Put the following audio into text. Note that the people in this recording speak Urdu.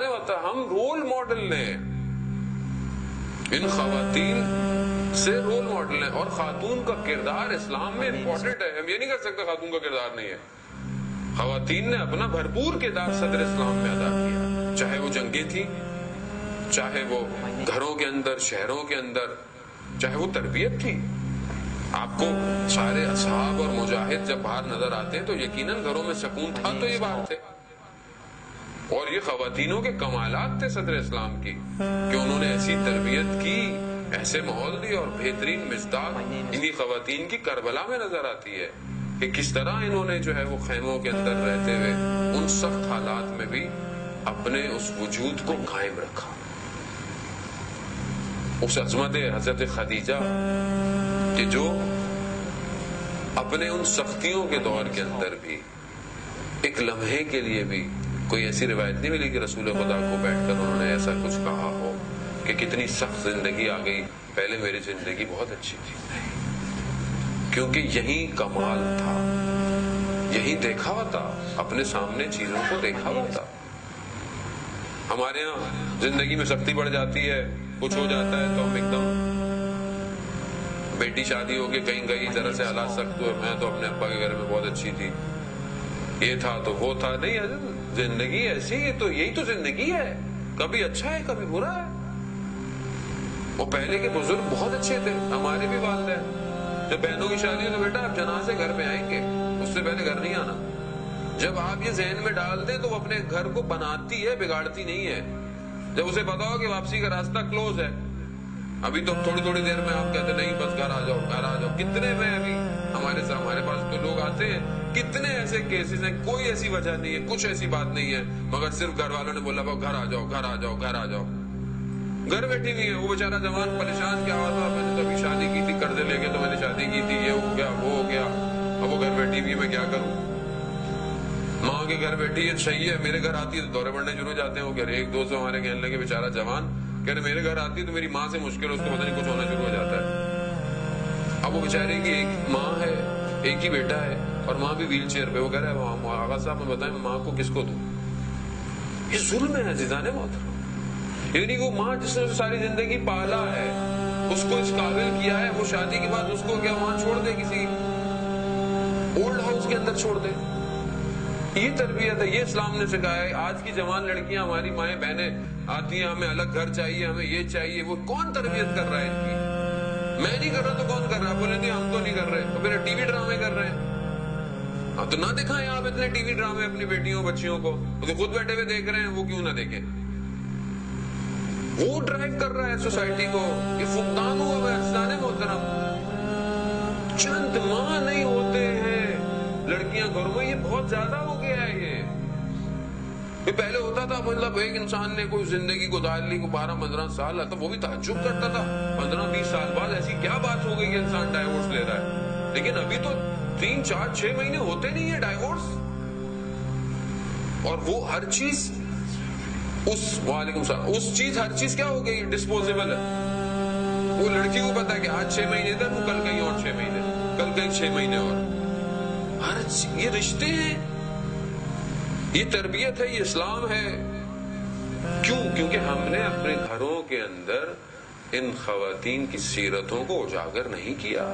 ہوتا ہم رول ماڈل لیں، ان خواتین سے رول ماڈل لیں. اور خاتون کا کردار اسلام میں امپورٹنٹ ہے. ہم یہ نہیں کر سکتے خاتون کا کردار نہیں ہے. خواتین نے اپنا بھرپور کردار صدر اسلام میں ادا کیا، چاہے وہ جنگیں تھیں، چاہے وہ گھروں کے اندر، شہروں کے اندر، چاہے وہ تربیت تھی. آپ کو سارے اصحاب اور مجاہد جب باہر نظر آتے ہیں تو یقیناً گھروں میں سکون تھا تو یہ بات ہے. اور یہ خواتینوں کے کمالات تھے صدر اسلام کی کہ انہوں نے ایسی تربیت کی، ایسے ماحول دی. اور بہترین مصداق انہی خواتین کی کربلا میں نظر آتی ہے کہ کس طرح انہوں نے جو ہے وہ خیموں کے اندر رہتے ہوئے ان سخت حالات میں بھی اپنے اس وجود کو قائم رکھا. اس عظمت حضرت خدیجہ کہ جو اپنے ان سختیوں کے دور کے اندر بھی ایک لمحے کے لیے بھی، کوئی ایسی روایت نہیں ملی کہ رسول خدا کو بیٹھ کر انہوں نے ایسا کچھ کہا ہو کہ کتنی سخت زندگی آ گئی، پہلے میری زندگی بہت اچھی تھی. کیونکہ یہی کمال تھا، یہی دیکھا ہوا تھا، اپنے سامنے چیزوں کو دیکھا ہوا تھا. ہمارے ہاں زندگی میں سختی بڑھ جاتی ہے، کچھ ہو جاتا ہے تو ہم ایک دم، بیٹی شادی ہو کے کہیں گئی، ذرا سے حالات سخت ہوئے، میں تو اپنے ابا کے گھر میں بہت اچھی تھی، یہ تھا تو وہ تھا. نہیں حضرت، زندگی ایسی ہے تو یہی تو زندگی ہے، کبھی اچھا ہے کبھی برا ہے. وہ پہلے کے بزرگ بہت اچھے تھے، ہمارے بھی والدین. جب بہنوں کی شادی ہو تو بیٹا آپ جنازے گھر میں آئیں گے، اس سے پہلے گھر نہیں آنا. جب آپ یہ ذہن میں ڈال دیں تو وہ اپنے گھر کو بناتی ہے، بگاڑتی نہیں ہے. جب اسے پتا ہو کہ واپسی کا راستہ کلوز ہے، ابھی تو تھوڑی تھوڑی دیر میں آپ کہتے نہیں بس گھر آ جاؤ گھر آ جاؤ. کتنے میں ابھی ہمارے پاس تو لوگ آتے ہیں، کتنے ایسے کیسز ہیں، کوئی ایسی وجہ نہیں ہے، کچھ ایسی بات نہیں ہے، مگر صرف گھر والوں نے بولا گھر آ جاؤ گھر آ جاؤ گھر آ جاؤ. گھر بیٹھی ہوئی ہے وہ بیچارہ جوان پریشان، کیا ہوا تھا، میں نے تو ابھی شادی کی تھی، قرضے لے کے تو میں نے شادی کی تھی، یہ ہو گیا وہ ہو گیا، اب وہ گھر بیٹھی ہوئی ہے، میں کیا کروں. ماں کے گھر بیٹھی ہے، صحیح ہے، میرے گھر آتی ہے تو دورے پڑنے شروع ہو جاتے ہیں. وہ گھر ایک دوست ہمارے کہنے لگے بیچارہ جوان کہ میرے گھر آتی ہے تو میری ماں سے مشکل ہے، اس کو پتہ نہیں کچھ ہونا شروع ہو جاتا ہے. اب وہ بیچارے کی ایک ماں ہے، ایک ہی بیٹا ہے، اور ماں بھی ویل چیئر پہ. وہ کہہ رہا ہے آغا صاحب میں بتائیں ماں کو کس کو دوں. یہ ظلم ہے عزیزان محترم. یعنی وہ ماں جس نے ساری زندگی پالا ہے، اس کو اس قابل کیا ہے، وہ شادی کے بعد اس کو کیا وہاں چھوڑ دے، کسی اولڈ ہاؤس کے اندر چھوڑ دے. یہ تربیت ہے، یہ اسلام نے سکھایا ہے. آج کی جوان لڑکیاں، ہماری مائیں بہنیں آتی ہیں، ہمیں الگ گھر چاہیے، ہمیں یہ چاہیے، وہ کون تربیت کر رہا ہے ان کی؟ میں نہیں کر رہا تو کون کر رہا ہے؟ بولے نہیں ہم تو نہیں کر رہے، تو میرے ٹی وی ڈرامے کر رہے ہیں. تو نہ دکھائیں آپ اتنے ٹی وی ڈرامے اپنی بیٹیوں بچیوں کو، تو خود بیٹھے ہوئے دیکھ رہے ہیں، وہ کیوں نہ دیکھیں؟ وہ ڈرائیو کر رہا ہے سوسائٹی کو. یہ فقدان ہوا ہے عزیزان محترم. چند ماہ نہیں ہوتے ہیں لڑکیاں گھروں میں، یہ بہت زیادہ ہو گیا ہے. یہ پہلے ہوتا تھا مطلب ایک انسان نے کوئی زندگی گزار لی کو 12-15 سال تو وہ بھی تعجب کرتا تھا، 15-20 سال بعد ایسی کیا بات ہو گئی کہ انسان ڈائیورس لے رہا ہے. لیکن ابھی تو 3-4-6 مہینے ہوتے نہیں ہے ڈائیورس. اور وہ ہر چیز وعلیکم السلام، اس چیز ہر چیز کیا ہو گئی، ڈسپوزیبل ہے. وہ لڑکی کو پتا ہے کہ آج 6 مہینے تھے، وہ کل کہیں اور 6 مہینے، کل کہیں 6 مہینے اور. یہ رشتے ہیں، یہ تربیت ہے، یہ اسلام ہے. کیوں؟ کیونکہ ہم نے اپنے گھروں کے اندر ان خواتین کی سیرتوں کو اجاگر نہیں کیا.